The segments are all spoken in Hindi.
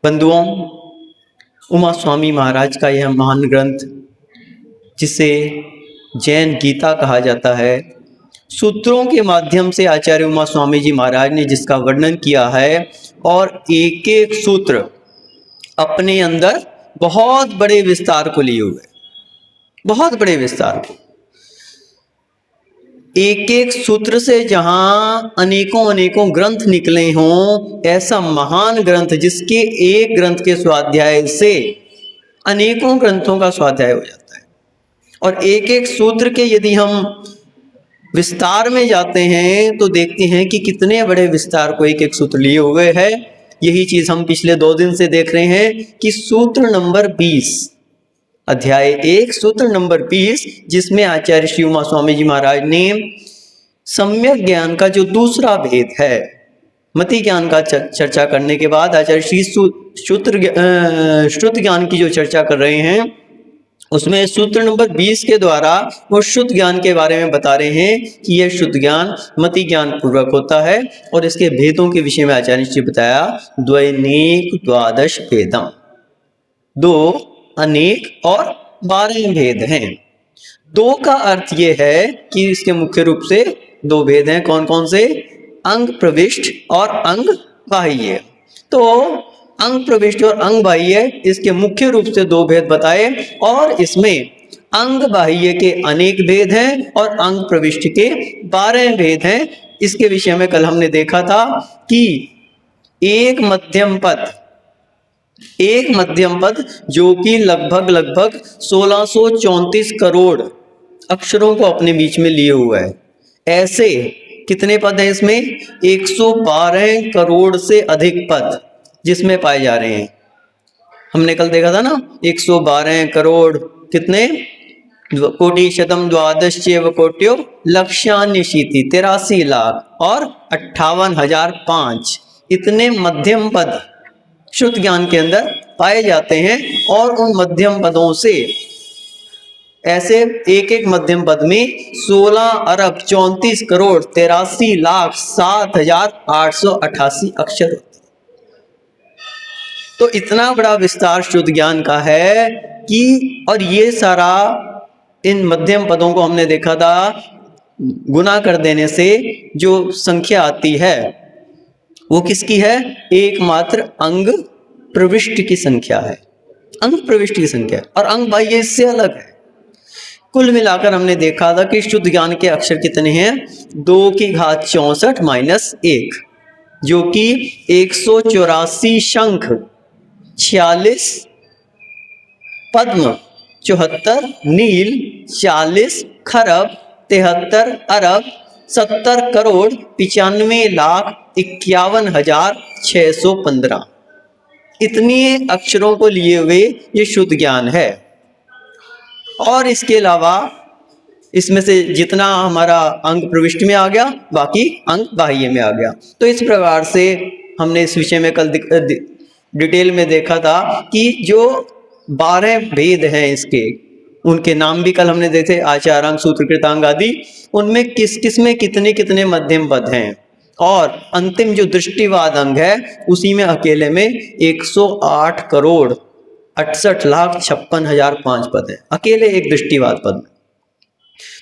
बंधुओं, उमा स्वामी महाराज का यह महान ग्रंथ, जिसे जैन गीता कहा जाता है, सूत्रों के माध्यम से आचार्य उमा स्वामी जी महाराज ने जिसका वर्णन किया है, और एक एक सूत्र अपने अंदर बहुत बड़े विस्तार को लिए हुए, बहुत बड़े विस्तार को। एक एक सूत्र से जहां अनेकों अनेकों ग्रंथ निकले हों, ऐसा महान ग्रंथ जिसके एक ग्रंथ के स्वाध्याय से अनेकों ग्रंथों का स्वाध्याय हो जाता है। और एक एक सूत्र के यदि हम विस्तार में जाते हैं तो देखते हैं कि कितने बड़े विस्तार को एक एक सूत्र लिए हुए है। यही चीज हम पिछले 2 दिन से देख रहे हैं कि सूत्र नंबर 20, अध्याय 1 सूत्र नंबर 20, जिसमें आचार्य श्री उमा स्वामी जी महाराज ने सम्यक ज्ञान का जो दूसरा भेद है, मति ज्ञान का चर्चा करने के बाद आचार्य श्री श्रुत ज्ञान की जो चर्चा कर रहे हैं, उसमें सूत्र नंबर 20 के द्वारा वो शुद्ध ज्ञान के बारे में बता रहे हैं कि यह शुद्ध ज्ञान मति ज्ञान पूर्वक होता है। और इसके भेदों के विषय में आचार्य जी बताया, द्वैनेक द्वादश भेदम, 2 अनेक और 12 भेद हैं। 2 का अर्थ ये है कि इसके मुख्य रूप से 2 भेद हैं। कौन कौन से? अंग प्रविष्ट और अंग बाह्य। तो अंग प्रविष्ट और अंग बाह्य, इसके मुख्य रूप से 2 भेद बताए, और इसमें अंग बाह्य के अनेक भेद हैं और अंग प्रविष्ट के 12 भेद हैं। इसके विषय में कल हमने देखा था कि एक मध्यम पद जो कि लगभग 1634 करोड़ अक्षरों को अपने बीच में लिए हुआ है। ऐसे कितने पद हैं इसमें? 112 करोड़ से अधिक पद जिसमें पाए जा रहे हैं। हमने कल देखा था ना, 112 करोड़ कितने? कोटि शतम द्वादश चैव कोट्यो लक्षान्यशीति, 83 लाख और 58,005 इतने मध्यम पद शुद्ध ज्ञान के अंदर पाए जाते हैं। और उन मध्यम पदों से ऐसे एक एक मध्यम पद में 16 अरब 34 करोड़ 83 लाख 7,888 अक्षर होते हैं। तो इतना बड़ा विस्तार शुद्ध ज्ञान का है कि, और ये सारा इन मध्यम पदों को हमने देखा था, गुना कर देने से जो संख्या आती है वो किसकी है? एकमात्र अंग प्रविष्ट की संख्या है, अंग प्रविष्ट की संख्या। और अंग बाह्य इससे अलग है। कुल मिलाकर हमने देखा था कि शुद्ध ज्ञान के अक्षर कितने हैं? 2 की घात 64 माइनस 1, जो कि 184 शंख, 46 पद्म, 74 नील, 40 खरब, 73 अरब, 70 करोड़ 95 लाख 51,615 इतने अक्षरों को लिए हुए ये शुद्ध ज्ञान है। और इसके अलावा इसमें से जितना हमारा अंग प्रविष्ट में आ गया, बाकी अंग बाह्य में आ गया। तो इस प्रकार से हमने इस विषय में कल डिटेल में देखा था कि जो 12 भेद हैं इसके, उनके नाम भी कल हमने देखे, आचारांग, सूत्र, कृतांग आदि। उनमें किस किस में कितने कितने मध्यम पद हैं। और अंतिम जो दृष्टिवाद अंग है, उसी में अकेले में 108 करोड़ 68 लाख 56,005 पद है, अकेले एक दृष्टिवाद पद में।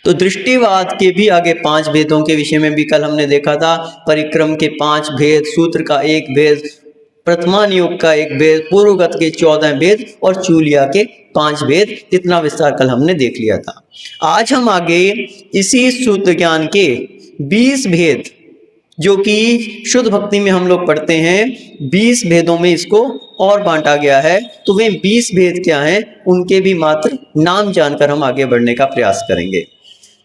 तो दृष्टिवाद के भी आगे 5 भेदों के विषय में भी कल हमने देखा था। परिक्रम के 5 भेद, सूत्र का 1 भेद, प्रथमान योग का 1 भेद, पूर्वगत के 14 भेद और चूलिया के 5 भेद। इतना विस्तार कल हमने देख लिया था। आज हम आगे इसी सूत्र ज्ञान के 20 भेद, जो कि शुद्ध भक्ति में हम लोग पढ़ते हैं, 20 भेदों में इसको और बांटा गया है। तो वे 20 भेद क्या हैं, उनके भी मात्र नाम जानकर हम आगे बढ़ने का प्रयास करेंगे।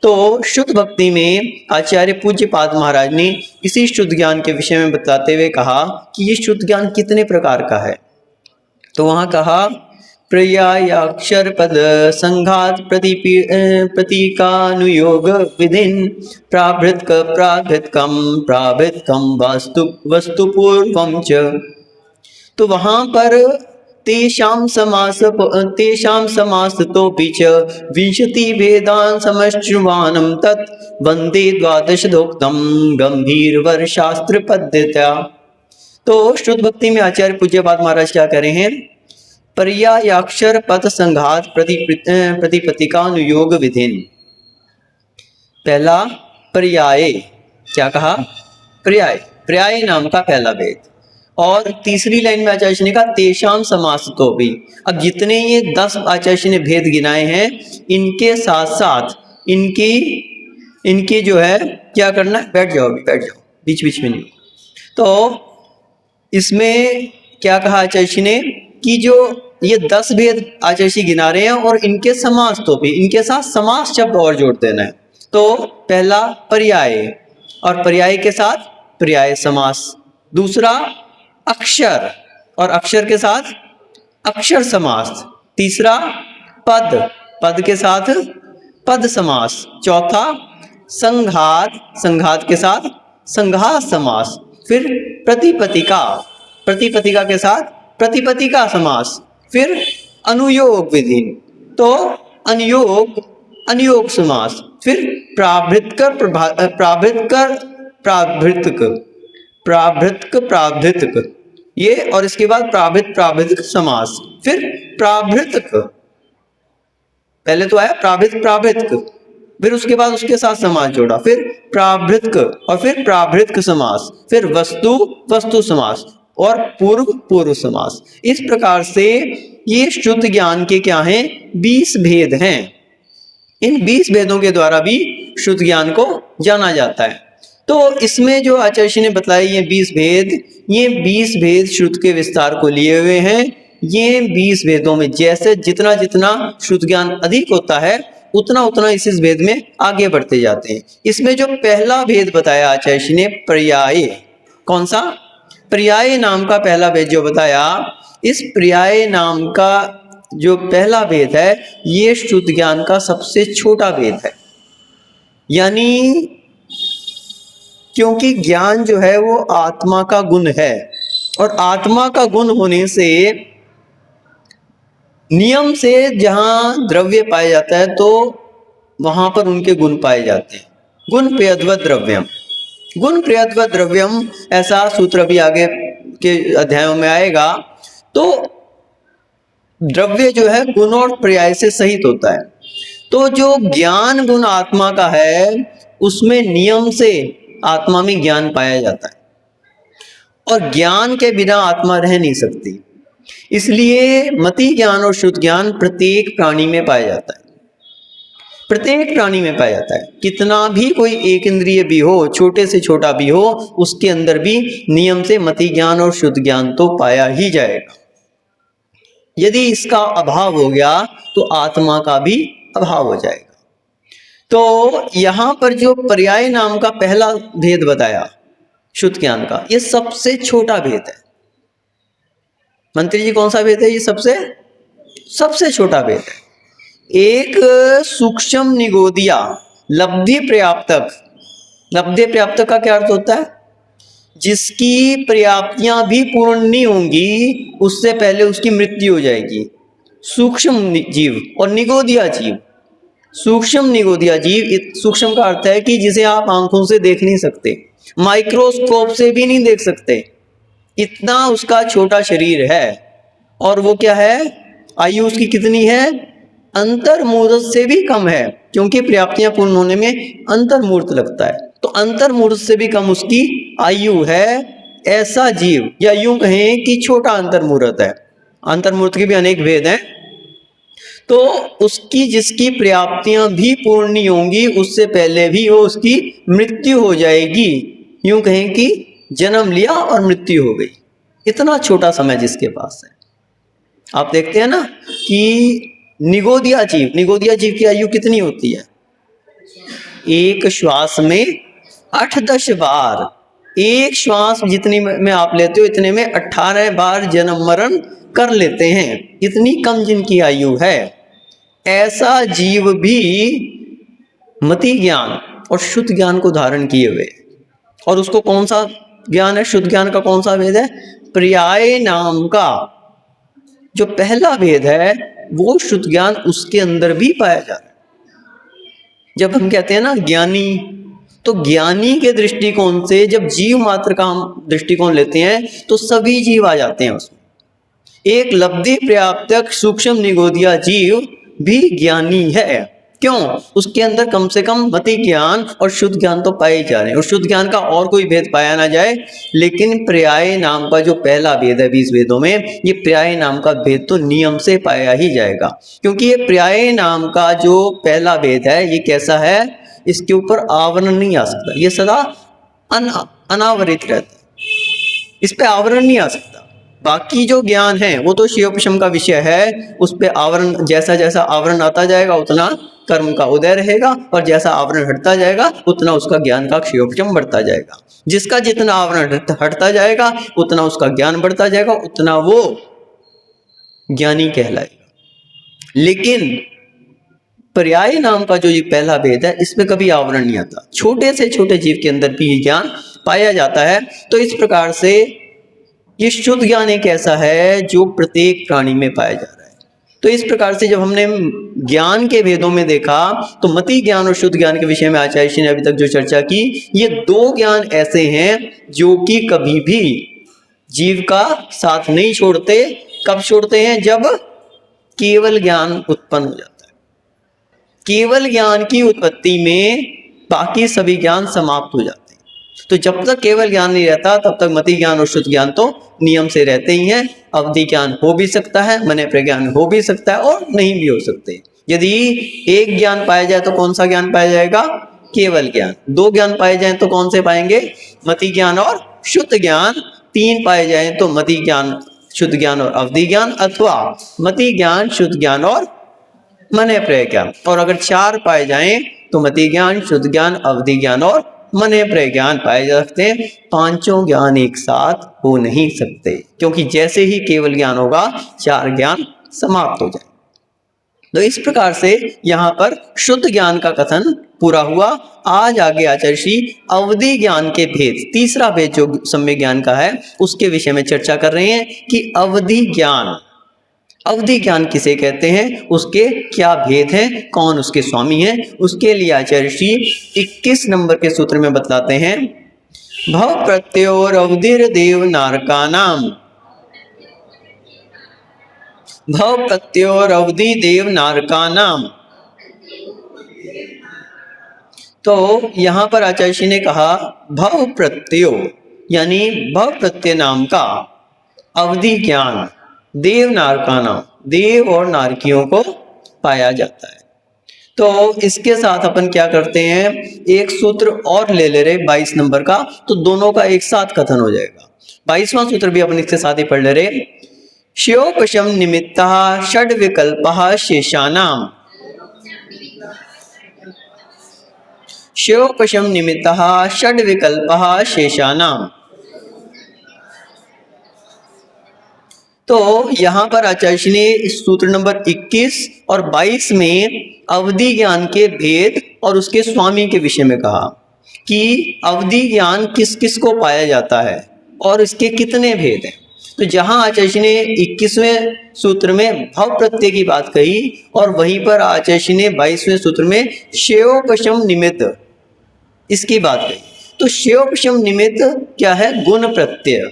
तो शुद्ध भक्ति में आचार्य पूज्यपाद महाराज ने इसी शुद्ध ज्ञान के विषय में बताते हुए कहा कि ये शुद्ध ज्ञान कितने प्रकार का है। तो वहां कहा, प्रयाक्षर पद संघात प्रतीकानुयोग विधिन प्राभृतकम वस्तुपूर्वम च। तो वहां पर तेषां समासतोऽपि च 20 भेदान् समश्नुवानं तत् वन्दे 12 दोक्तं गंभीरवर शास्त्र पद्धत्या। तो शुद्ध भक्ति में आचार्य पूज्यपाद महाराज क्या कह रहे हैं? पर्यायाक्षर पद संघात प्रतिपतिकानुयोग विधिन। पहला पर्याय, क्या कहा? पर्याय, पर्याय नाम का पहला भेद। और तीसरी लाइन में आचार्य ने कहा तेषाम समासतो भी। अब जितने ये 10 आचार्य ने भेद गिनाए हैं, इनके साथ साथ इनकी जो है क्या करना है? बैठ जाओ बीच बीच में नहीं। तो इसमें क्या कहा आचार्य ने कि जो ये 10 भेद आचार्य गिना रहे हैं और इनके समास तो भी, इनके साथ समास शब्द और जोड़ देना है। तो पहला पर्याय, और पर्याय के साथ पर्याय समास। दूसरा अक्षर, और अक्षर के साथ अक्षर समास। तीसरा पद, पद के साथ पद समास। चौथा संघात, संघात के साथ संघात समास। फिर प्रतिपतिका, प्रतिपतिका के साथ प्रतिपतिका समास। फिर अनुयोग विधि, तो अनुयोग, अनुयोग समास। फिर प्राभृतकर, प्राभृतक ये, और इसके बाद प्राभृतक समास। फिर प्राभृतक, पहले तो आया प्राभृतक, फिर उसके बाद उसके साथ समास जोड़ा, फिर प्राभृतक, और फिर प्राभृतक समास, फिर वस्तु समास, और पूर्व समास। इस प्रकार से ये शुद्ध ज्ञान के क्या हैं? 20 भेद हैं। इन 20 भेदों के द्वारा भी शुद्ध ज्ञान को जाना जाता है। तो इसमें जो आचार्य ने बताया ये 20 भेद, ये 20 भेद शुद्ध के विस्तार को लिए हुए हैं। ये 20 भेदों में जैसे जितना जितना शुद्ध ज्ञान अधिक होता है, उतना उतना इस भेद में आगे बढ़ते जाते हैं। इसमें जो पहला भेद बताया आचार्य ने पर्याय, कौन सा? पर्याय नाम का पहला भेद जो बताया, इस पर्याय नाम का जो पहला भेद है, ये शुद्ध ज्ञान का सबसे छोटा भेद है। यानी क्योंकि ज्ञान जो है वो आत्मा का गुण है, और आत्मा का गुण होने से नियम से जहां द्रव्य पाया जाता है तो वहां पर उनके गुण पाए जाते हैं। गुण प्रयद्वत द्रव्यम, गुण प्रयद्वत द्रव्यम, ऐसा सूत्र भी आगे के अध्यायों में आएगा। तो द्रव्य जो है गुण और पर्याय से सहित होता है। तो जो ज्ञान गुण आत्मा का है, उसमें नियम से आत्मा में ज्ञान पाया जाता है, और ज्ञान के बिना आत्मा रह नहीं सकती। इसलिए मति ज्ञान और शुद्ध ज्ञान प्रत्येक प्राणी में पाया जाता है, प्रत्येक प्राणी में पाया जाता है। कितना भी कोई एक इंद्रिय भी हो, छोटे से छोटा भी हो, उसके अंदर भी नियम से मति ज्ञान और शुद्ध ज्ञान तो पाया ही जाएगा। यदि इसका अभाव हो गया तो आत्मा का भी अभाव हो जाएगा। तो यहां पर जो पर्याय नाम का पहला भेद बताया शुद्ध ज्ञान का, ये सबसे छोटा भेद है। मंत्री जी कौन सा भेद है? ये सबसे छोटा भेद है। एक सूक्ष्म निगोदिया लब्धि पर्याप्तक, लब्धि पर्याप्तक का क्या अर्थ होता है? जिसकी पर्याप्तियां भी पूर्ण नहीं होंगी, उससे पहले उसकी मृत्यु हो जाएगी। सूक्ष्म जीव और निगोदिया जीव। सूक्ष्म निगोदिया जीव, सूक्ष्म का अर्थ है कि जिसे आप आंखों से देख नहीं सकते, माइक्रोस्कोप से भी नहीं देख सकते, इतना उसका छोटा शरीर है। और वो क्या है? आयु उसकी कितनी है? अंतर्मूर्त से भी कम है, क्योंकि पर्याप्तियां पूर्ण होने में अंतर्मूर्त लगता है। तो अंतर्मूर्त से भी कम उसकी आयु है। ऐसा जीव, या यूं कहें कि छोटा अंतर्मूर्त है। अंतर्मूर्त के भी अनेक भेद हैं। तो उसकी जिसकी पर्याप्तियां भी पूर्ण नहीं होंगी, उससे पहले भी वो उसकी मृत्यु हो जाएगी। यूं कहें कि जन्म लिया और मृत्यु हो गई, इतना छोटा समय जिसके पास है। आप देखते हैं ना कि निगोदिया जीव की आयु कितनी होती है? एक श्वास में 8-10 बार, एक श्वास जितनी में आप लेते हो इतने में 18 बार जन्म मरण कर लेते हैं। इतनी कम जिनकी आयु है, ऐसा जीव भी मति ज्ञान और शुद्ध ज्ञान को धारण किए हुए। और उसको कौन सा ज्ञान है? शुद्ध ज्ञान का कौन सा भेद है? पर्याय नाम का जो पहला भेद है, वो शुद्ध ज्ञान उसके अंदर भी पाया जा रहा है। जब हम कहते हैं ना ज्ञानी, तो ज्ञानी के दृष्टिकोण से जब जीव मात्र का हम दृष्टिकोण लेते हैं तो सभी जीव आ जाते हैं उसमें। एक लब्धि पर्याप्तक सूक्ष्म निगोदिया जीव भी ज्ञानी है। क्यों? उसके अंदर कम से कम मति ज्ञान और शुद्ध ज्ञान तो पाए जा रहे हैं, और शुद्ध ज्ञान का और कोई भेद पाया ना जाए, लेकिन पर्याय नाम का जो पहला भेद है 20 भेदों में, ये पर्याय नाम का भेद तो नियम से पाया ही जाएगा। क्योंकि ये पर्याय नाम का जो पहला भेद है ये कैसा है, इसके ऊपर आवरण नहीं आ सकता, ये सदा अनावरित रहता है, इस पे आवरण नहीं आ सकता। बाकी जो ज्ञान है वो तो शिवोपशम का विषय है, उस पे आवरण, जैसा जैसा आवरण आता जाएगा उतना कर्म का उदय रहेगा, और जैसा आवरण हटता जाएगा उतना उसका ज्ञान का शिवोपशम बढ़ता जाएगा। जिसका जितना आवरण हटता जाएगा उतना उसका ज्ञान बढ़ता जाएगा, उतना वो ज्ञानी कहलाएगा। लेकिन पर्याय नाम का जो ये पहला भेद है इसमें कभी आवरण नहीं आता, छोटे से छोटे जीव के अंदर भी ज्ञान पाया जाता है। तो इस प्रकार से ये शुद्ध ज्ञान एक ऐसा है जो प्रत्येक प्राणी में पाया जा रहा है। तो इस प्रकार से जब हमने ज्ञान के भेदों में देखा तो मति ज्ञान और शुद्ध ज्ञान के विषय में आचार्य जी ने अभी तक जो चर्चा की, ये दो ज्ञान ऐसे हैं जो कि कभी भी जीव का साथ नहीं छोड़ते। कब छोड़ते हैं? जब केवल ज्ञान उत्पन्न हो जाता है। केवल ज्ञान की उत्पत्ति में बाकी सभी ज्ञान समाप्त हो जाते हैं। तो जब तक केवल ज्ञान नहीं रहता तब तक मति ज्ञान और शुद्ध ज्ञान तो नियम से रहते ही हैं। अवधि ज्ञान हो भी सकता है, मन प्रज्ञान हो भी सकता है और नहीं भी हो सकते। यदि एक ज्ञान पाया जाए तो कौन सा ज्ञान पाया जाएगा? केवल ज्ञान। दो ज्ञान पाए जाए तो कौन से पाएंगे? मति ज्ञान और शुद्ध ज्ञान। तीन पाए जाए तो मति ज्ञान, शुद्ध ज्ञान और अवधि ज्ञान, अथवा मति ज्ञान, शुद्ध ज्ञान और मन प्रज्ञान। और अगर चार पाए जाएं तो मति ज्ञान, शुद्ध ज्ञान, अवधि ज्ञान और मन प्रज्ञान पाए जा सकते हैं। पांचों ज्ञान एक साथ हो नहीं सकते, क्योंकि जैसे ही केवल ज्ञान होगा चार ज्ञान समाप्त हो जाए। तो इस प्रकार से यहाँ पर शुद्ध ज्ञान का कथन पूरा हुआ। आज आगे आचार्य श्री अवधि ज्ञान के भेद, तीसरा भेद जो सम्यक ज्ञान का है उसके विषय में चर्चा कर रहे हैं कि अवधि ज्ञान, अवधि ज्ञान किसे कहते हैं, उसके क्या भेद हैं, कौन उसके स्वामी हैं। उसके लिए आचार्य श्री 21 नंबर के सूत्र में बतलाते हैं, भव प्रत्योर अवधिर देव नारकानाम, भव प्रत्योर अवधि देव नारकानाम। तो यहां पर आचार्य श्री ने कहा भव प्रत्यो, यानी भव प्रत्यय नाम का अवधि ज्ञान देव नारकानाम, देव और नारकियों को पाया जाता है। तो इसके साथ अपन क्या करते हैं, एक सूत्र और ले रहे 22 नंबर का, तो दोनों का एक साथ कथन हो जाएगा। 22वां सूत्र भी अपन इसके साथ ही पढ़ ले रहे, श्योपशम निमित्तः षड विकल्पः शेषानाम, श्योपशम निमित्तः षड विकल्पः शेषानाम। तो यहाँ पर आचार्य ने इस सूत्र नंबर 21 और 22 में अवधि ज्ञान के भेद और उसके स्वामी के विषय में कहा कि अवधि ज्ञान किस किस को पाया जाता है और इसके कितने भेद हैं। तो जहाँ आचार्य ने 21वें सूत्र में भव प्रत्यय की बात कही और वहीं पर आचार्य ने 22वें सूत्र में श्योपशम निमित्त इसकी बात कही। तो श्योपशम निमित्त क्या है? गुण प्रत्यय।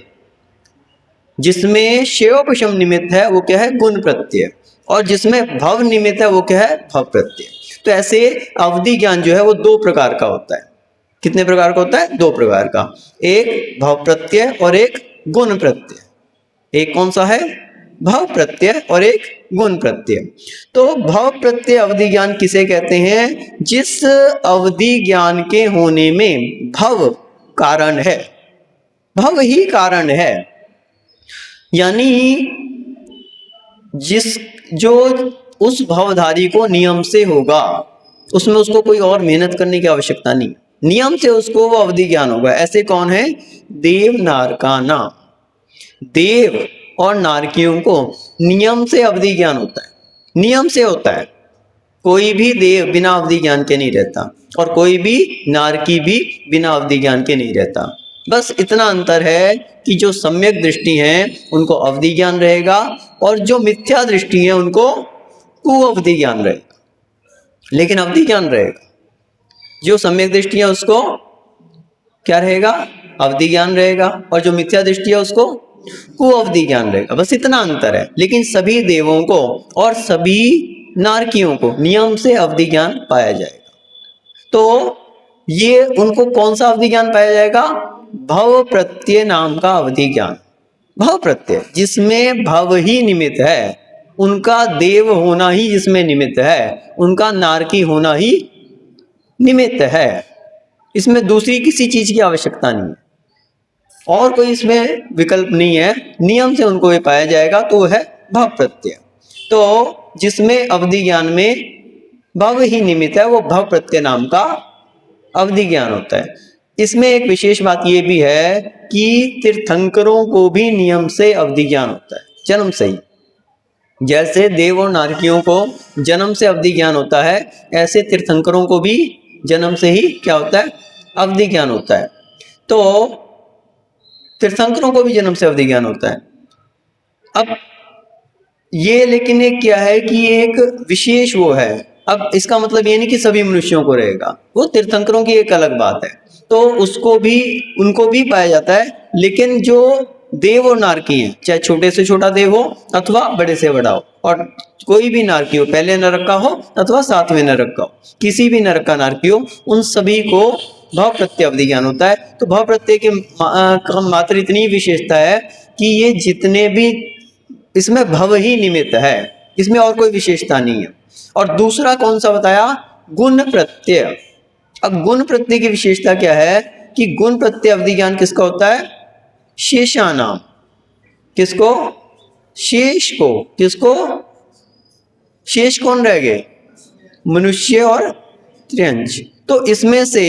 जिसमें श्योपशम निमित्त है वो क्या है? गुण प्रत्यय। और जिसमें भव निमित्त है वो क्या है? भव प्रत्यय। तो ऐसे अवधि ज्ञान जो है वो दो प्रकार का होता है। कितने प्रकार का होता है? दो प्रकार का, एक भव प्रत्यय और एक गुण प्रत्यय। एक कौन सा है? भव प्रत्यय और एक गुण प्रत्यय। तो भव प्रत्यय अवधि ज्ञान किसे कहते हैं? जिस अवधि ज्ञान के होने में भव कारण है, भव ही कारण है, यानी जो उस भवधारी को नियम से होगा, उसमें उसको कोई और मेहनत करने की आवश्यकता नहीं, नियम से उसको वो अवधि ज्ञान होगा। ऐसे कौन है? देव नारकाना। देव और नारकियों को नियम से अवधि ज्ञान होता है, नियम से होता है। कोई भी देव बिना अवधि ज्ञान के नहीं रहता और कोई भी नारकी भी बिना अवधि ज्ञान के नहीं रहता। बस इतना अंतर है कि जो सम्यक दृष्टि है उनको अवधि ज्ञान रहेगा और जो मिथ्या दृष्टि है उनको कुअवधि ज्ञान रहेगा, लेकिन अवधि ज्ञान रहेगा। जो सम्यक दृष्टि है उसको क्या रहेगा, अवधि ज्ञान रहेगा, और जो मिथ्या दृष्टि है उसको कुअवधि ज्ञान रहेगा। बस इतना अंतर है। लेकिन सभी देवों को और सभी नारकियों को नियम से अवधि ज्ञान पाया जाएगा। तो ये उनको कौन सा अवधि ज्ञान पाया जाएगा, भव प्रत्यय नाम का अवधि ज्ञान। भव प्रत्यय जिसमें भव ही निमित्त है, उनका देव होना ही जिसमें निमित्त है, उनका नारकी होना ही निमित्त है। इसमें दूसरी किसी चीज की आवश्यकता नहीं है, और कोई इसमें विकल्प नहीं है, नियम से उनको ये पाया जाएगा, तो वो है भव प्रत्यय। तो जिसमें अवधि ज्ञान में भव ही निमित्त है, वो भव प्रत्यय नाम का अवधि ज्ञान होता है। इसमें एक विशेष बात ये भी है कि तीर्थंकरों को भी नियम से अवधि ज्ञान होता है, जन्म से ही। जैसे देव और नारकियों को जन्म से अवधि ज्ञान होता है, ऐसे तीर्थंकरों को भी जन्म से ही क्या होता है, अवधि ज्ञान होता है। तो तीर्थंकरों को भी जन्म से अवधि ज्ञान होता है। अब ये लेकिन एक क्या है कि एक विशेष वो है। अब इसका मतलब ये नहीं कि सभी मनुष्यों को रहेगा, वो तीर्थंकरों की एक अलग बात है, तो उसको भी, उनको भी पाया जाता है। लेकिन जो देव और नारकी हैं, चाहे छोटे से छोटा देव हो अथवा बड़े से बड़ा हो, और कोई भी नारकी हो, पहले नरक का हो अथवा सातवें नरक का हो, किसी भी नरक का नारकी हो, उन सभी को भव प्रत्यय अवधि ज्ञान होता है। तो भव प्रत्यय की मात्र इतनी विशेषता है कि ये जितने भी, इसमें भव ही निमित्त है, इसमें और कोई विशेषता नहीं है। और दूसरा कौन सा बताया, गुण प्रत्यय। अब गुण प्रत्यय की विशेषता क्या है कि गुण प्रत्यय अवधि ज्ञान किसका होता है, शेषानाम। किसको, शेष को। किसको, शेष कौन रह गए, मनुष्य और त्र्यंच। तो इसमें से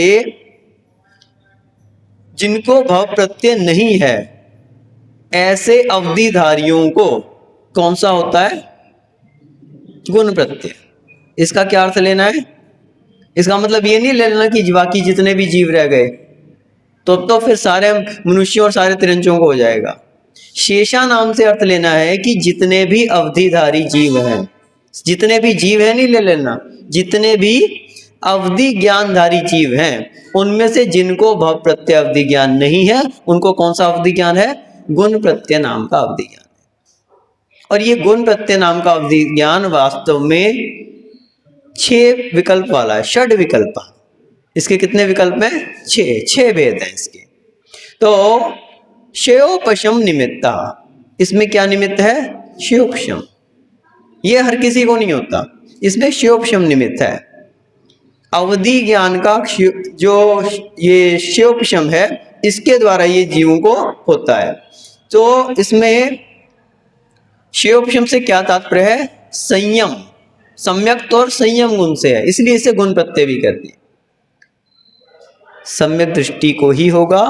जिनको भव प्रत्यय नहीं है, ऐसे अवधिधारियों को कौन सा होता है, गुण प्रत्यय। इसका क्या अर्थ लेना है, इसका मतलब ये नहीं लेना कि बाकी जितने भी जीव रह गए तो फिर सारे मनुष्यों और सारे त्रिंचों को हो जाएगा। शेषा नाम से अर्थ लेना है कि जितने भी अवधिधारी जीव हैं, जितने भी जीव हैं नहीं ले लेना, जितने भी अवधि ज्ञानधारी जीव हैं, उनमें से जिनको भव प्रत्यय अवधि ज्ञान नहीं है, उनको कौन सा अवधि ज्ञान है, गुण प्रत्यय नाम का अवधि ज्ञान। और ये गुण प्रत्यय नाम का अवधि ज्ञान वास्तव में 6 विकल्प वाला है, षड विकल्प। इसके कितने विकल्प हैं, 6 भेद हैं इसके। तो श्रेयोपशम निमित्ता, इसमें क्या निमित्त है, श्रेयोपशम। ये हर किसी को नहीं होता, इसमें श्रेयोपशम निमित्त है। अवधि ज्ञान का जो ये श्रेयोपशम है, इसके द्वारा ये जीवों को होता है। तो इसमें श्रेयोपशम से क्या तात्पर्य है, संयम, सम्यक और संयम गुण से है, इसलिए इसे गुण प्रत्यय भी कहते हैं। सम्यक दृष्टि को ही होगा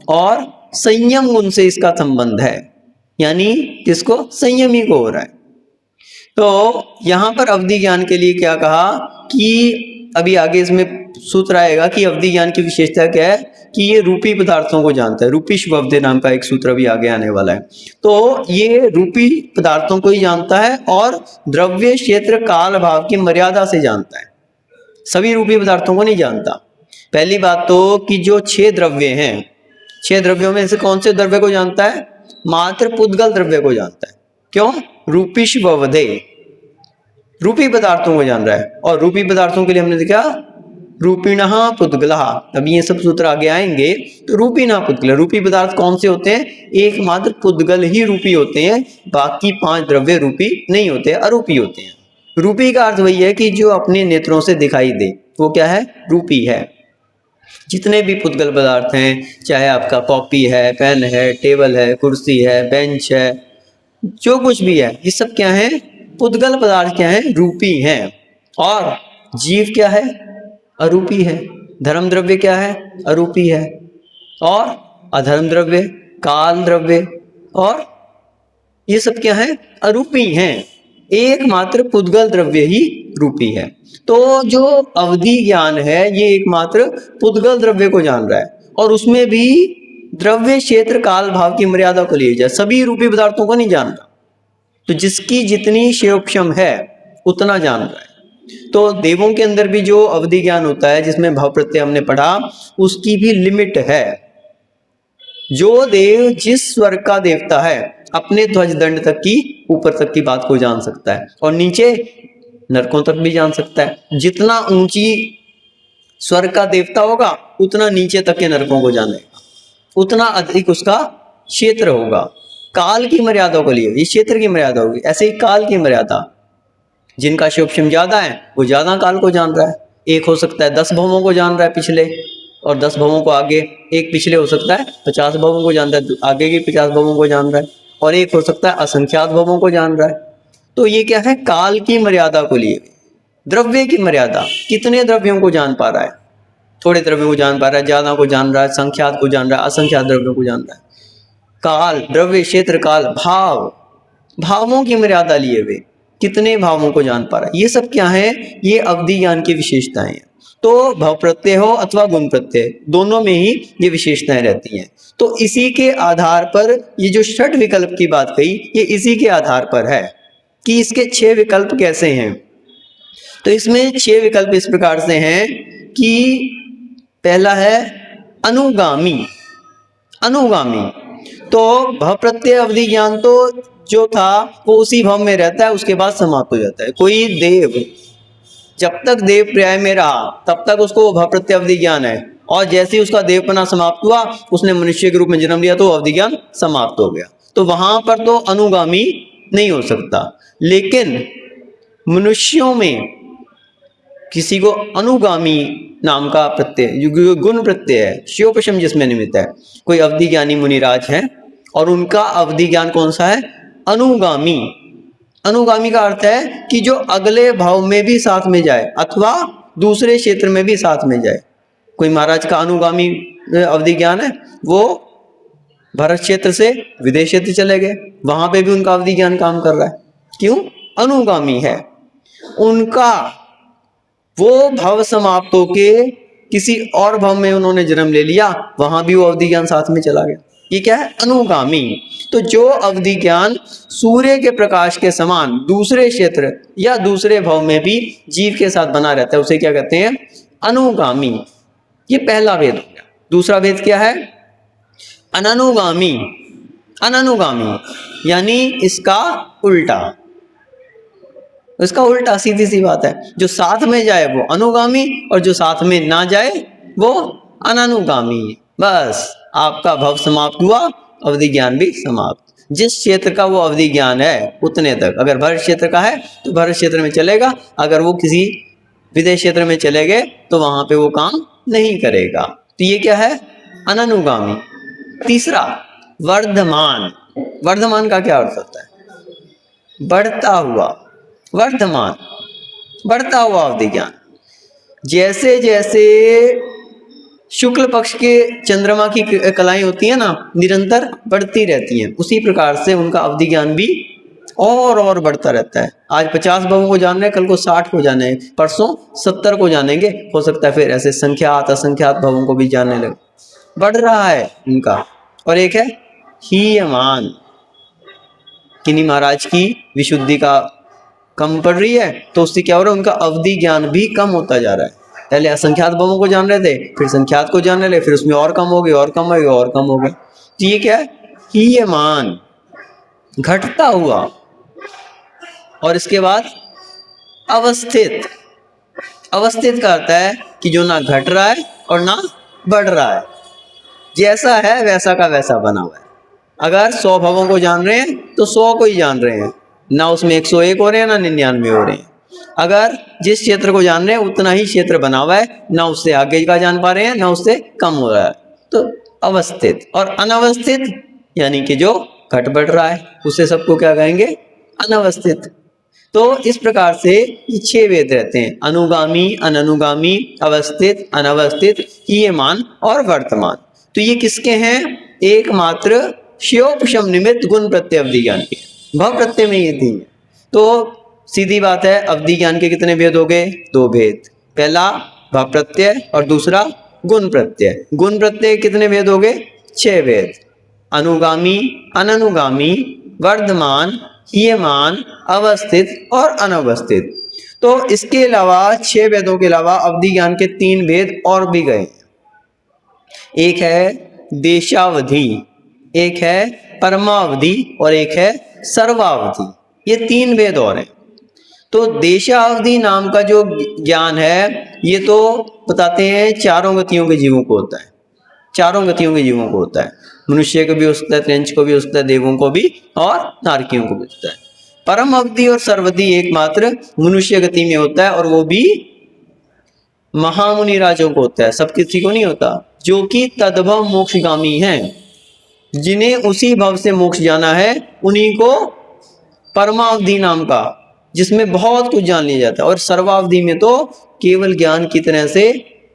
और संयम गुण से इसका संबंध है, यानी किसको, संयमी को हो रहा है। तो यहां पर अवधि ज्ञान के लिए क्या कहा कि अभी आगे इसमें सूत्र आएगा कि अवधि ज्ञान की विशेषता क्या है कि ये रूपी पदार्थों को जानता है। रूपी शुभवधि नाम का एक सूत्र भी आगे आने वाला है। तो ये रूपी पदार्थों को ही जानता है और द्रव्य क्षेत्र काल भाव की मर्यादा से जानता है, सभी रूपी पदार्थों को नहीं जानता। पहली बात तो कि जो 6 द्रव्य हैं, 6 द्रव्यों में से कौन से द्रव्य को जानता है, मात्र पुद्गल द्रव्य को जानता है। क्यों, रूपी शुभवधि रूपी पदार्थों को जान रहा है, और रूपी पदार्थों के लिए हमने देखा रूपिणः पुद्गलः। अब ये सब सूत्र आगे आएंगे। तो रूपिणः पुद्गल, रूपी पदार्थ कौन से होते हैं, एकमात्र पुद्गल ही रूपी होते हैं, बाकी 5 द्रव्य रूपी नहीं होते, अरूपी होते हैं। रूपी का अर्थ वही है कि जो अपने नेत्रों से दिखाई दे, वो क्या है, रूपी है। जितने भी पुद्गल पदार्थ हैं, चाहे आपका कॉपी है, पेन है, टेबल है, कुर्सी है, बेंच है, जो कुछ भी है, ये सब क्या है, पुद्गल पदार्थ क्या है, रूपी हैं। और जीव क्या है, अरूपी है। धर्म द्रव्य क्या है, अरूपी है। और अधर्म द्रव्य, काल द्रव्य, और ये सब क्या है, अरूपी हैं। एकमात्र पुद्गल द्रव्य ही रूपी है। तो जो अवधि ज्ञान है, ये एकमात्र पुद्गल द्रव्य को जान रहा है, और उसमें भी द्रव्य क्षेत्र काल भाव की मर्यादा को लिए जाए, सभी रूपी पदार्थों को नहीं जान रहा। तो जिसकी जितनी श्रेयोपशम है उतना जान रहा है। तो देवों के अंदर भी जो अवधि ज्ञान होता है, जिसमें भाव प्रत्यय हमने पढ़ा, उसकी भी लिमिट है। जो देव जिस स्वर्ग का देवता है अपने ध्वज दंड तक की ऊपर तक की बात को जान सकता है और नीचे नरकों तक भी जान सकता है। जितना ऊंची स्वर्ग का देवता होगा उतना नीचे तक के नरकों को जानेगा, उतना अधिक उसका क्षेत्र होगा। काल की मर्यादा को लिए ये क्षेत्र की मर्यादा होगी, ऐसे ही काल की मर्यादा, जिनका शिवक्षम ज्यादा है वो ज्यादा काल को जान रहा है। एक हो सकता है 10 भवों को जान रहा है पिछले, और 10 भवों को आगे। एक पिछले हो सकता है 50 भवों को जान रहा है, आगे की 50 भवों को जान रहा है, और एक हो सकता है असंख्यात भवों को जान रहा है। तो ये क्या है, काल की मर्यादा को लिए। द्रव्य की मर्यादा, कितने द्रव्यों को जान पा रहा है, थोड़े द्रव्यों को जान पा रहा है, ज्यादा को जान रहा है, संख्यात को जान रहा है, असंख्यात द्रव्यों को जान रहा है। काल, द्रव्य, क्षेत्र, काल, भाव, भावों की मर्यादा लिए हुए कितने भावों को जान पा रहा है। ये सब क्या है, ये अवधि ज्ञान की विशेषताएं हैं। तो भव प्रत्यय हो अथवा गुण प्रत्यय, दोनों में ही ये विशेषताएं रहती हैं। तो इसी के आधार पर ये जो षट विकल्प की बात कही, ये इसी के आधार पर है कि इसके 6 विकल्प कैसे हैं। तो इसमें 6 विकल्प इस प्रकार से हैं कि पहला है अनुगामी। अनुगामी तो भव प्रत्यय अवधि ज्ञान तो जो था वो उसी भव में रहता है, उसके बाद समाप्त हो जाता है। कोई देव जब तक देव पर्याय में रहा तब तक उसको भव प्रत्यय अवधि ज्ञान है, और जैसे ही उसका देवपना समाप्त हुआ, उसने मनुष्य के रूप में जन्म लिया, तो अवधि ज्ञान समाप्त हो गया। तो वहां पर तो अनुगामी नहीं हो सकता। लेकिन मनुष्यों में किसी को अनुगामी नाम का प्रत्यय, जो गुण प्रत्यय है, शिवोपशम जिसमें निमित्त है, कोई अवधि ज्ञानी मुनिराज है और उनका अवधि ज्ञान कौन सा है, अनुगामी। अनुगामी का अर्थ है कि जो अगले भाव में भी साथ में जाए अथवा दूसरे क्षेत्र में भी साथ में जाए। कोई महाराज का अनुगामी अवधि ज्ञान है, वो भरत क्षेत्र से विदेश क्षेत्र चले गए, वहां पे भी उनका अवधि ज्ञान काम कर रहा है। क्यों, अनुगामी है उनका। वो भव समाप्त होके किसी और भव में उन्होंने जन्म ले लिया, वहां भी वो अवधि ज्ञान साथ में चला गया। ये क्या है, अनुगामी। तो जो अवधि ज्ञान सूर्य के प्रकाश के समान दूसरे क्षेत्र या दूसरे भव में भी जीव के साथ बना रहता है, उसे क्या कहते हैं, अनुगामी। ये पहला भेद हो गया। दूसरा भेद क्या है, अननुगामी। अननुगामी यानी इसका उल्टा, इसका उल्टा, सीधी सी बात है। जो साथ में जाए वो अनुगामी, और जो साथ में ना जाए वो अननुगामी। बस आपका भव समाप्त हुआ, अवधि ज्ञान भी समाप्त। जिस क्षेत्र का वो अवधि ज्ञान है उतने तक। अगर भरत क्षेत्र का है तो भरत क्षेत्र में चलेगा, अगर वो किसी विदेश क्षेत्र में चले गए तो वहां पे वो काम नहीं करेगा। तो ये क्या है, अननुगामी। तीसरा वर्धमान। वर्धमान का क्या अर्थ होता है, बढ़ता हुआ, वर्धमान, बढ़ता हुआ अवधि ज्ञान। जैसे जैसे शुक्ल पक्ष के चंद्रमा की कलाएं होती है ना, निरंतर बढ़ती रहती हैं, उसी प्रकार से उनका अवधि ज्ञान भी और बढ़ता रहता है। आज 50 भवों को जान रहे हैं, कल को 60 को जाने, परसों 70 को जानेंगे, हो सकता है फिर ऐसे संख्यात असंख्यात भवों को भी जानने लगे। बढ़ रहा है उनका। और एक है हीयमान। किन्हीं महाराज की विशुद्धि का कम पड़ रही है तो उससे क्या हो रहा है, उनका अवधि ज्ञान भी कम होता जा रहा है। पहले असंख्यात भवों को जान रहे थे, फिर संख्यात को जानने लगे, फिर उसमें और कम हो गए, और कम हो गए, और कम हो गए। तो ये क्या है, हीयमान, घटता हुआ। और इसके बाद अवस्थित। अवस्थित का अर्थ है कि जो ना घट रहा है और ना बढ़ रहा है, जैसा है वैसा का वैसा बना हुआ है। अगर 100 भवों को जान रहे हैं तो 100 को ही जान रहे हैं, ना उसमें 101 हो रहे हैं ना 99 हो रहे हैं। अगर जिस क्षेत्र को जान रहे हैं उतना ही क्षेत्र बना हुआ है, ना उससे आगे का जान पा रहे हैं ना उससे कम हो रहा है। तो अवस्थित। और अनवस्थित यानी कि जो घट बढ़ रहा है, उसे सबको क्या कहेंगे, अनवस्थित। तो इस प्रकार से ये 6 वेद रहते हैं, अनुगामी, अननुगामी, अवस्थित, अनवस्थित, हीयमान और वर्तमान। तो ये किसके हैं, एकमात्र शिवोपशम निमित्त गुण प्रत्यय अवधि ज्ञान के। भव प्रत्यय में ये 3 है। तो सीधी बात है, अवधि ज्ञान के कितने भेद हो गए, 2 भेद। पहला भव प्रत्यय और दूसरा गुण प्रत्यय। गुण प्रत्यय कितने भेद हो गए, 6 भेद। अनुगामी, अननुगामी, वर्धमान, हीयमान, अवस्थित और अनवस्थित। तो इसके अलावा 6 वेदों के अलावा अवधि ज्ञान के 3 भेद और भी गए। एक है देशावधि, एक है परमावधि और एक है सर्वावधि। ये 3 भेद और हैं। तो देशावधि नाम का जो ज्ञान है ये तो बताते हैं चारों गतियों के जीवों को होता है, चारों गतियों के जीवों को होता है। मनुष्य को भी हो सकता है, त्रियंच को भी हो सकता है, देवों को भी और नारकियों को भी होता है। परम अवधि और सर्वधि एकमात्र मनुष्य गति में होता है और वो भी महामुनि राजों को होता है, सब किसी को नहीं होता। जो कि तद्भव मोक्षगामी हैं, जिन्हें उसी भव से मोक्ष जाना है, उन्हीं को परमावधि नाम का, जिसमें बहुत कुछ जान लिया जाता है। और सर्वावधि में तो केवल ज्ञान की तरह से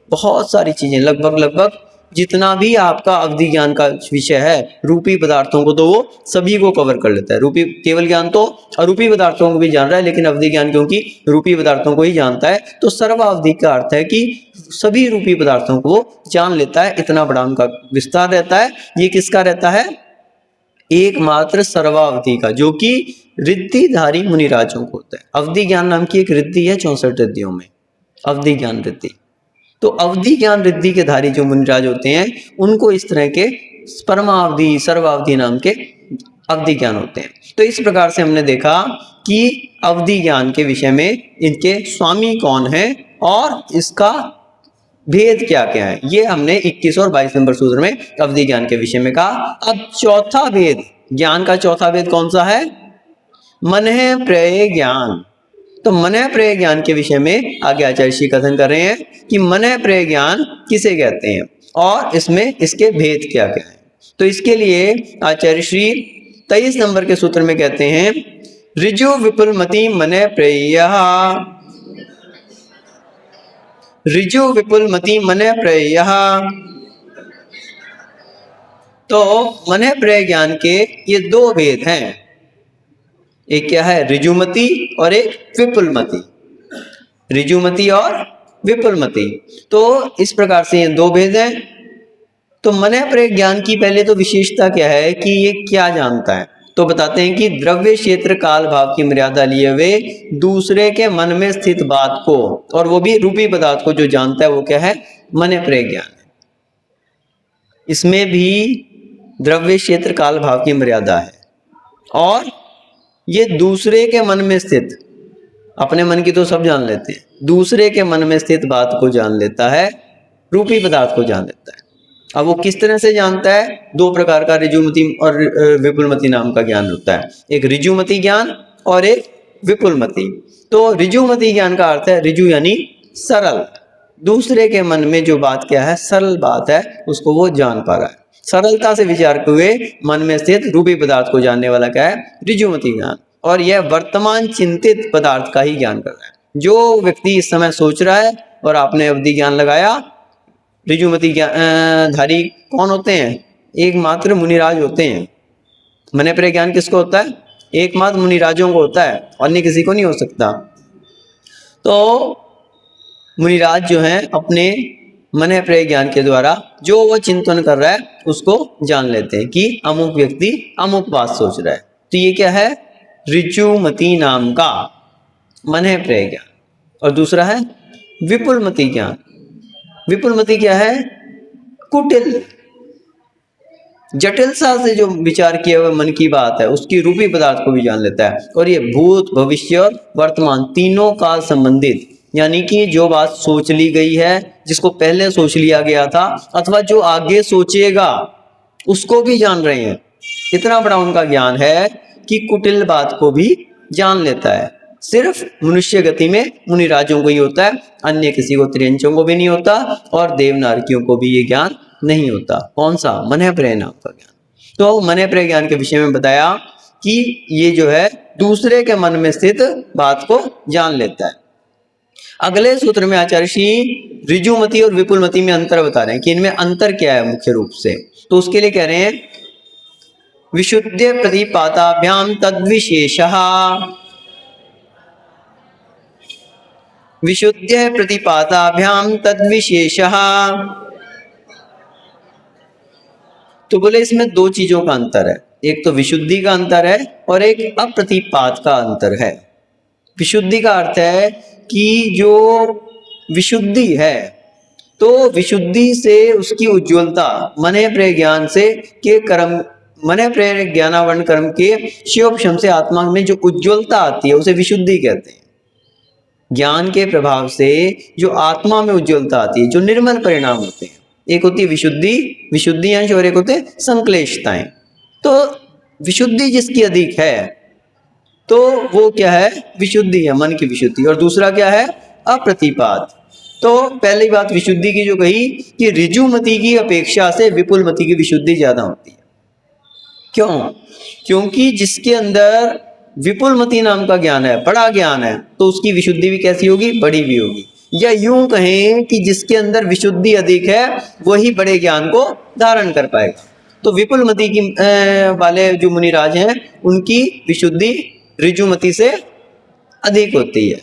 बहुत सारी चीजें, लगभग जितना भी आपका अवधि ज्ञान का विषय है, रूपी पदार्थों को तो वो सभी को कवर कर लेता है। रूपी केवल ज्ञान तो अरूपी पदार्थों को भी जान रहा है, लेकिन अवधि ज्ञान क्योंकि रूपी पदार्थों को ही जानता है, तो सर्वावधि का अर्थ है कि सभी रूपी पदार्थों को वो जान लेता है। इतना बड़ा उनका विस्तार रहता है। ये किसका रहता है? एकमात्र सर्वावधि का, जो कि रिद्धिधारी मुनिराजों को होता है। अवधि ज्ञान नाम की एक रिद्धि है 64 रिद्धियों में, अवधि ज्ञान रिद्धि। तो अवधि ज्ञान रिद्धि के धारी जो मुनिराज होते हैं, उनको इस तरह के परमावधि सर्वावधि नाम के अवधि ज्ञान होते हैं। तो इस प्रकार से हमने देखा कि अवधि ज्ञान के विषय में इनके स्वामी कौन है और इसका भेद क्या क्या है, ये हमने 21 और 22 नंबर सूत्र में अवधि ज्ञान के विषय में कहा। अब चौथा भेद, ज्ञान का चौथा भेद कौन सा है? मनः प्रत्यय ज्ञान। तो मनः प्रत्यय ज्ञान के विषय में आगे आचार्य श्री कथन कर रहे हैं कि मनः प्रत्यय ज्ञान किसे कहते हैं और इसमें इसके भेद क्या क्या है। तो इसके लिए आचार्य श्री 23 नंबर के सूत्र में कहते हैं, ऋजु विपुलमति मनः प्रत्यय, ऋजु विपुलमति मनः प्रत्यय। तो मनः प्रत्यय ज्ञान के ये 2 भेद हैं, एक क्या है? ऋजुमति और एक विपुलमति, ऋजुमति और विपुलमति। तो इस प्रकार से ये 2 भेद हैं। तो मनः प्रत्यय ज्ञान की पहले तो विशेषता क्या है कि ये क्या जानता है? तो बताते हैं कि द्रव्य क्षेत्र काल भाव की मर्यादा लिए हुए दूसरे के मन में स्थित बात को, और वो भी रूपी पदार्थ को जो जानता है, वो क्या है? मनः प्रत्यय ज्ञान है। इसमें भी द्रव्य क्षेत्र काल भाव की मर्यादा है और ये दूसरे के मन में स्थित, अपने मन की तो सब जान लेते हैं, दूसरे के मन में स्थित बात को जान लेता है, रूपी पदार्थ को जान लेता है। अब वो किस तरह से जानता है? 2 प्रकार का ऋजुमति और विपुलमति नाम का ज्ञान होता है, एक ऋजुमति ज्ञान और एक विपुलमति। तो ऋजुमति ज्ञान का अर्थ है ऋजु यानी सरल, दूसरे के मन में जो बात क्या है, सरल बात है, उसको वो जान पा रहा है। सरलता से विचार हुए मन में स्थित रूपी पदार्थ को जानने वाला क्या है? ऋजुमति ज्ञान। और यह वर्तमान चिंतित पदार्थ का ही ज्ञान कर रहा है। जो व्यक्ति इस समय सोच रहा है और आपने अवधि ज्ञान लगाया, ऋजुमति ज्ञान धारी कौन होते हैं? एकमात्र मुनिराज होते हैं। मनः प्रत्यय ज्ञान किसको होता है? एकमात्र मुनिराजों को होता है, अन्य किसी को नहीं हो सकता। तो मुनिराज जो हैं अपने मनः प्रत्यय ज्ञान के द्वारा जो वो चिंतन कर रहा है उसको जान लेते हैं कि अमुक व्यक्ति अमुक बात सोच रहा है। तो ये क्या है? ऋजुमति नाम का मनः प्रत्यय ज्ञान। और दूसरा है विपुलमति ज्ञान। विपुलमति क्या है? कुटिल, जटिल सा से जो विचार किया हुआ मन की बात है, उसकी रूपी पदार्थ को भी जान लेता है। और ये भूत भविष्य और वर्तमान तीनों काल संबंधित, यानी कि जो बात सोच ली गई है, जिसको पहले सोच लिया गया था, अथवा जो आगे सोचेगा, उसको भी जान रहे हैं। इतना बड़ा उनका ज्ञान है कि कुटिल बात को भी जान लेता है। सिर्फ मनुष्य गति में मुनिराजों को ही होता है, अन्य किसी को, त्रियंचों को भी नहीं होता और देवनारकियों को भी ये ज्ञान नहीं होता। कौन सा? मनः प्रत्यय नाम का ज्ञान। तो मनः प्रत्यय ज्ञान के विषय में बताया कि ये जो है दूसरे के मन में स्थित बात को जान लेता है। अगले सूत्र में आचार्य श्री ऋजुमति और विपुलमति में अंतर बता रहे हैं कि इनमें अंतर क्या है मुख्य रूप से। तो उसके लिए कह रहे हैं, विशुद्ध प्रतिपाताभ्याम तद्विशेषः, विशुद्ध प्रतिपाताभ्याम तद्विशेषः। तो बोले इसमें 2 चीजों का अंतर है, एक तो विशुद्धि का अंतर है और एक अप्रतिपात का अंतर है। विशुद्धि का अर्थ है कि जो विशुद्धि है तो विशुद्धि से उसकी उज्ज्वलता मने प्रेय ज्ञान से के कर्म मने प्रेय ज्ञानावरण कर्म के शिवोपशम से आत्मा में जो उज्ज्वलता आती है उसे विशुद्धि कहते हैं। ज्ञान के प्रभाव से जो आत्मा में उज्ज्वलता आती है, जो निर्मल परिणाम होते हैं, एक होती है विशुद्धि, विशुद्धि अंश, और एक होते हैं संक्लेशताएं। तो विशुद्धि जिसकी अधिक है तो वो क्या है, विशुद्धि है, मन की विशुद्धि। और दूसरा क्या है, अप्रतिपाद। तो पहली बात विशुद्धि की जो कही कि ऋजुमति की अपेक्षा से विपुलमति की विशुद्धि ज्यादा होती है। क्यों? क्योंकि जिसके अंदर विपुलमति नाम का ज्ञान है, बड़ा ज्ञान है, तो उसकी विशुद्धि भी कैसी होगी, बड़ी भी होगी। या यूं कहें कि जिसके अंदर विशुद्धि अधिक है वही बड़े ज्ञान को धारण कर पाएगा। तो विपुलमति की वाले जो मुनिराज हैं उनकी विशुद्धि ऋजुमति से अधिक होती है।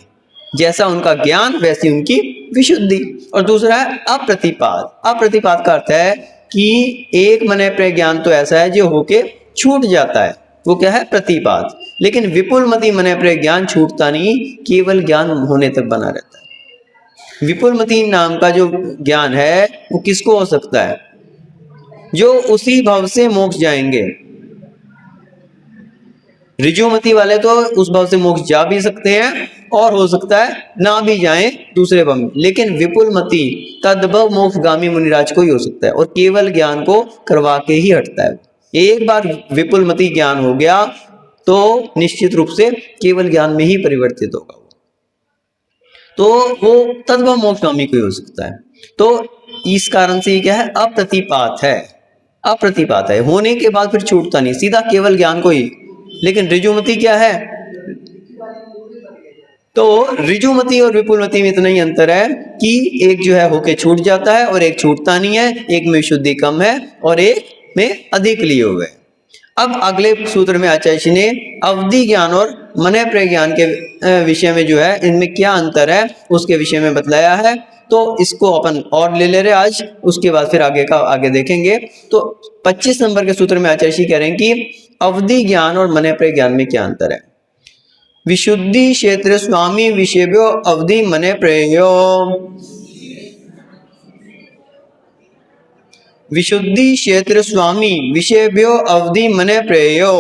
जैसा उनका ज्ञान वैसी उनकी विशुद्धि। और दूसरा है अप्रतिपाद। अप्रतिपाद का अर्थ है कि एक मने प्रेय ज्ञान तो ऐसा है जो होके छूट जाता है, वो क्या है, प्रतिपाद। लेकिन विपुलमति मने प्रेय ज्ञान छूटता नहीं, केवल ज्ञान होने तक बना रहता है। विपुलमति नाम का जो ज्ञान है वो किसको हो सकता है, जो उसी भाव से मोक्ष जाएंगे। ऋजुमति वाले तो उस भाव से मोक्ष जा भी सकते हैं और हो सकता है ना भी जाएं दूसरे भाव में, लेकिन विपुलमति तद्भव मोक्षगामी मुनिराज को ही हो सकता है और केवल ज्ञान को करवा के ही हटता है। एक बार विपुलमति ज्ञान हो गया तो निश्चित रूप से केवल ज्ञान में ही परिवर्तित होगा, तो वो तद्भव मोक्षगामी को ही हो सकता है। तो इस कारण से ये क्या है, अप्रतिपात है। अप्रतिपात है होने के बाद फिर छूटता नहीं, सीधा केवल ज्ञान को ही। लेकिन ऋजुमति क्या है, तो ऋजुमति और विपुलमति में इतना ही अंतर है कि एक जो है होके छूट जाता है और एक छूटता नहीं है, एक में विशुद्धि कम है और एक में अधिक लिए हुए। अब अगले सूत्र में आचार्य जी ने अवधि ज्ञान और मने प्रेय ज्ञान के विषय में जो है इनमें क्या अंतर है उसके विषय में बतलाया है। तो इसको अपन और ले रहे आज, उसके बाद फिर आगे का आगे देखेंगे। तो 25 नंबर के सूत्र में आचार्य जी कह रहे हैं कि अवधि ज्ञान और मने प्रेय ज्ञान में क्या अंतर है। विशुद्धि क्षेत्र स्वामी विषेभ्यो अवधि मने प्रेयो। विशुद्धि क्षेत्र स्वामी विषेभ्यो अवधि मने प्रेयो।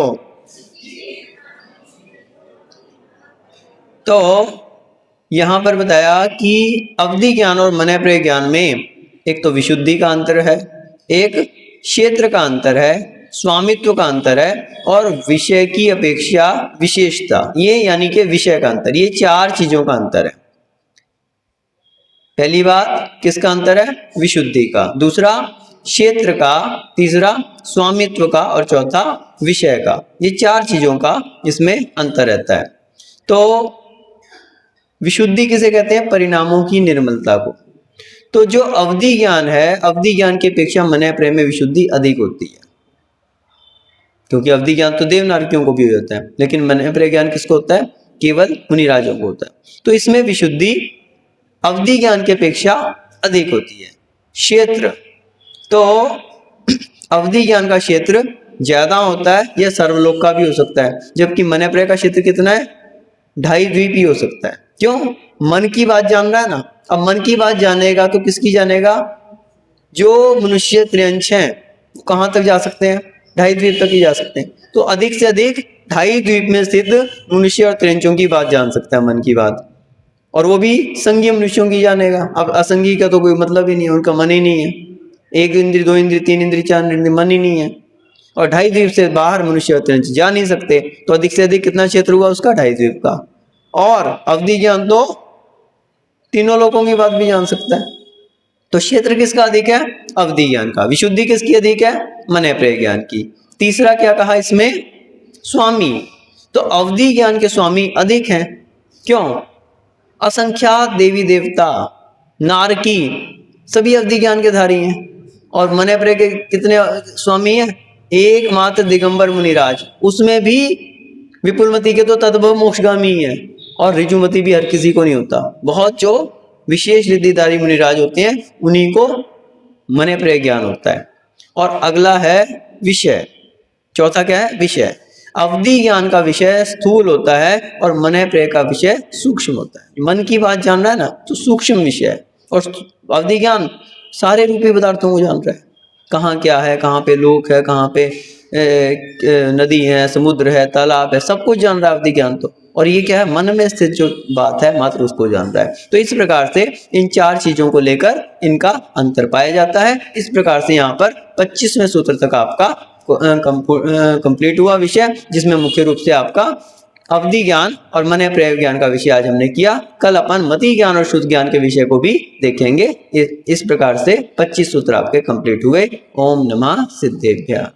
तो यहां पर बताया कि अवधि ज्ञान और मने प्रेय ज्ञान में एक तो विशुद्धि का अंतर है, एक क्षेत्र का अंतर है, स्वामित्व का अंतर है और विषय की अपेक्षा विशेषता, ये यानी कि विषय का अंतर। ये चार चीजों का अंतर है। पहली बात किसका अंतर है, विशुद्धि का, दूसरा क्षेत्र का, तीसरा स्वामित्व का और चौथा विषय का। ये चार चीजों का इसमें अंतर रहता है। तो विशुद्धि किसे कहते हैं, परिणामों की निर्मलता को। तो जो अवधि ज्ञान है, अवधि ज्ञान की अपेक्षा मने प्रेय में विशुद्धि अधिक होती है, क्योंकि अवधि ज्ञान तो देवनारकियों को भी होता है, लेकिन मने प्रेय ज्ञान किसको होता है, केवल मुनिराजों को होता है। तो इसमें विशुद्धि अवधि ज्ञान की अपेक्षा अधिक होती है। क्षेत्र, तो अवधि ज्ञान का क्षेत्र ज्यादा होता है, यह सर्वलोक का भी हो सकता है, जबकि मने प्रेय का क्षेत्र कितना है, 2.5 द्वीप ही हो सकता है। क्यों, मन की बात जान रहा है ना। अब मन की बात जानेगा तो किसकी जानेगा, जो मनुष्य त्रियंश हैं वो कहाँ तक जा सकते हैं, 2.5 द्वीप तक ही जा सकते हैं। तो अधिक से अधिक 2.5 द्वीप में स्थित मनुष्य और त्रियंशों की बात जान सकता है मन की बात, और वो भी संघीय मनुष्यों की जानेगा। अब असंघी का तो कोई मतलब ही नहीं है, उनका मन ही नहीं है। 1 इंद्रिय, 2 इंद्रिय, 3 इंद्रिय, 4 इंद्रिय, मन ही नहीं है। और 2.5 द्वीप से बाहर मनुष्य और त्रियंश जा नहीं सकते। तो अधिक से अधिक कितना क्षेत्र हुआ उसका, 2.5 द्वीप का। और अवधि ज्ञान तो तीनों लोगों की बात भी जान सकता है। तो क्षेत्र किसका अधिक है, अवधि ज्ञान का। विशुद्धि किसकी अधिक है, मने प्रेय ज्ञान की। तीसरा क्या कहा इसमें, स्वामी। तो अवधि ज्ञान के स्वामी अधिक हैं। क्यों, असंख्यात देवी देवता, नारकी सभी अवधि ज्ञान के धारी हैं। और मने प्रेय के कितने स्वामी हैं, एकमात्र दिगंबर मुनिराज, उसमें भी विपुलमति के तो तद्भव मोक्षगामी है, और ऋजुमति भी हर किसी को नहीं होता। बहुत जो विशेष रिद्धिधारी मुनिराज होते हैं उन्हीं को मने प्रेय ज्ञान होता है। और अगला है विषय। चौथा क्या है, विषय। अवधि ज्ञान का विषय स्थूल होता है और मने प्रेय का विषय सूक्ष्म होता है। मन की बात जानना है ना, तो सूक्ष्म विषय है। और अवधि ज्ञान सारे रूपी पदार्थों को जान रहा है, कहाँ क्या है, कहाँ पे लोक है, कहाँ पे नदी है, समुद्र है, तालाब है, सब कुछ जान रहा है अवधि ज्ञान तो। और ये क्या है, मन में स्थित जो बात है मात्र उसको जान रहा है। तो इस प्रकार से इन चार चीजों को लेकर इनका अंतर पाया जाता है। इस प्रकार से यहाँ पर 25वें सूत्र तक आपका कंप्लीट हुआ विषय, जिसमें मुख्य रूप से आपका अवधि ज्ञान और मन प्रयोग ज्ञान का विषय आज हमने किया। कल अपन मति ज्ञान और शुद्ध ज्ञान के विषय को भी देखेंगे। इस प्रकार से 25 सूत्र आपके कंप्लीट हुए। ओम नमः सिद्धेभ्यः।